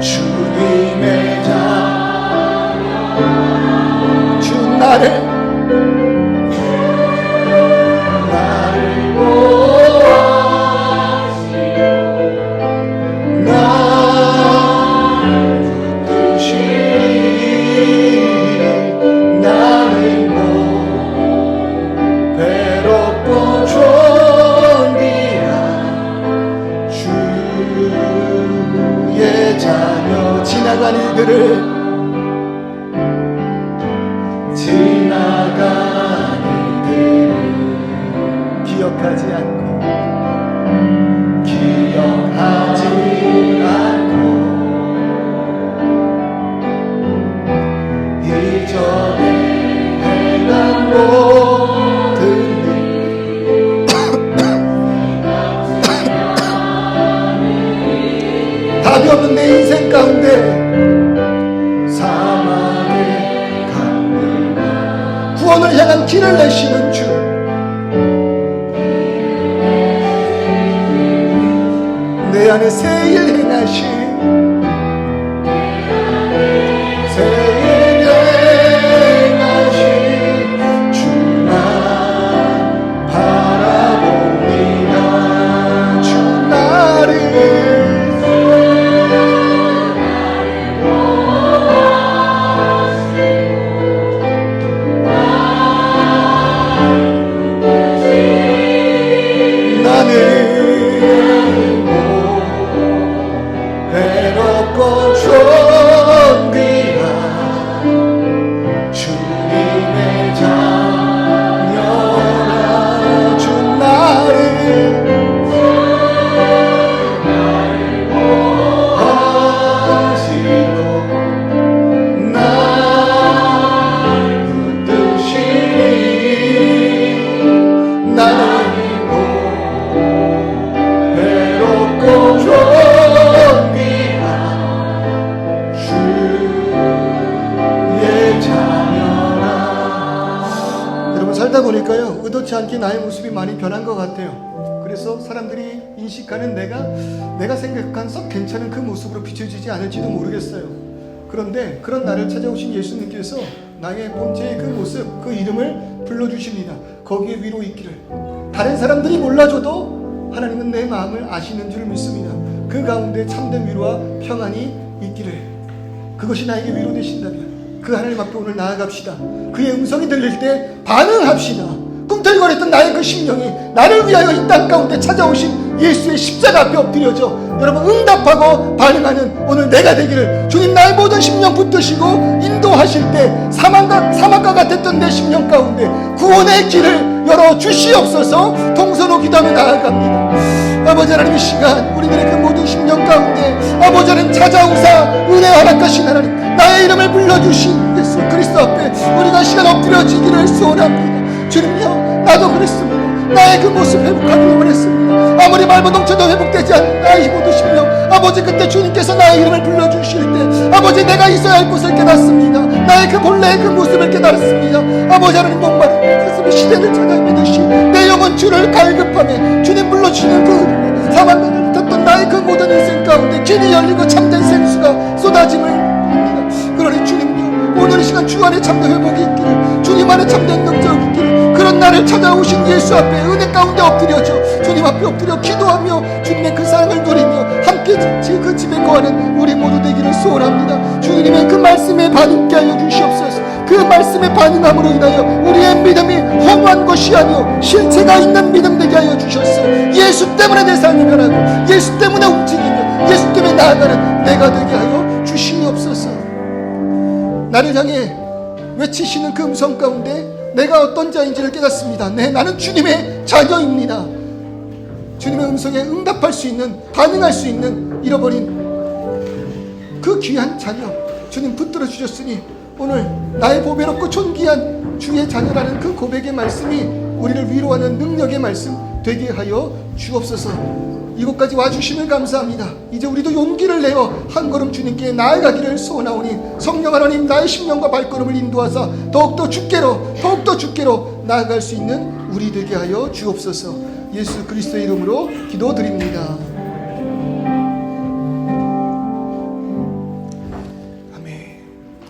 주님의 자녀 주 나를 지나간 일들을 기억하지 않고 구원을 향한 길을 내시는 주, 내 안에 새 일 행하신 보니까요, 의도치 않게 나의 모습이 많이 변한 것 같아요. 그래서 사람들이 인식하는 내가 생각한 썩 괜찮은 그 모습으로 비춰지지 않을지도 모르겠어요. 그런데 그런 나를 찾아오신 예수님께서 나의 본체의 그 모습, 그 이름을 불러주십니다. 거기에 위로 있기를. 다른 사람들이 몰라줘도 하나님은 내 마음을 아시는 줄 믿습니다. 그 가운데 참된 위로와 평안이 있기를. 그것이 나에게 위로 되신다면 그 하나님 앞에 오늘 나아갑시다. 그의 음성이 들릴 때 반응합시다. 꿈틀거렸던 나의 그 심령이 나를 위하여 이 땅 가운데 찾아오신 예수의 십자가 앞에 엎드려져 여러분 응답하고 반응하는 오늘 내가 되기를 주님 나의 모든 심령 붙드시고 인도하실 때 사막과 같았던 내 심령 가운데 구원의 길을 열어주시옵소서. 동서로 기도하며 나아갑니다. 아버지 하나님, 이 시간 우리들의 그 모든 심령 가운데 아버지 하나님 찾아오사 은혜 허락하신 하나님, 나의 이름을 불러주신 예수 그리스도 앞에 우리가 시간 엎드려지기를 소원합니다. 주님요, 나도 그랬습니다. 나의 그 모습 회복하기를 원했습니다. 아무리 말보동쳐도 회복되지 않는 나의 모든 심령, 아버지 그때 주님께서 나의 이름을 불러주실 때 아버지 내가 있어야 할 곳을 깨닫습니다. 나의 그 본래의 그 모습을 깨달았습니다. 아버지 하나님, 목마른 가슴이 시대를 찾아 헤매듯이 내 영혼 주를 갈급하며 주님 불러주시는 그 은혜, 사망을 탔던 나의 그 모든 인생 가운데 길이 열리고 참된 생수가 쏟아짐을 봅니다. 그러니 주님요, 오늘 이 시간 주 안에 참된 회복이 있기를, 주님 안에 참된 능력이 있기를, 그런 나를 찾아오신 예수 앞에 은혜 가운데 엎드려져 주님 앞에 엎드려 기도하며 주님의 그 사랑을 누리며 함께 그 집에 거하는 우리 모두 되기를 소원합니다. 주님의 그 말씀에 반응케 하여 주시옵소서. 그 말씀에 반응함으로 인하여 우리의 믿음이 허무한 것이 아니요 실체가 있는 믿음 되게 하여 주셨어. 예수 때문에 내 삶이 변하고 예수 때문에 움직이며 예수 때문에 나아가는 내가 되게 하여 주시옵소서. 나를 향해 외치시는 그 음성 가운데 내가 어떤 자인지를 깨닫습니다. 네, 나는 주님의 자녀입니다. 주님의 음성에 응답할 수 있는, 반응할 수 있는 잃어버린 그 귀한 자녀 주님 붙들어 주셨으니 오늘 나의 보배롭고 존귀한 주의 자녀라는 그 고백의 말씀이 우리를 위로하는 능력의 말씀 되게 하여 주옵소서. 이곳까지 와주심을 감사합니다. 이제 우리도 용기를 내어 한 걸음 주님께 나아가기를 소원하오니 성령 하나님, 나의 심령과 발걸음을 인도하사 더욱더 주께로 나아갈 수 있는 우리 되게 하여 주옵소서. 예수 그리스도의 이름으로 기도드립니다.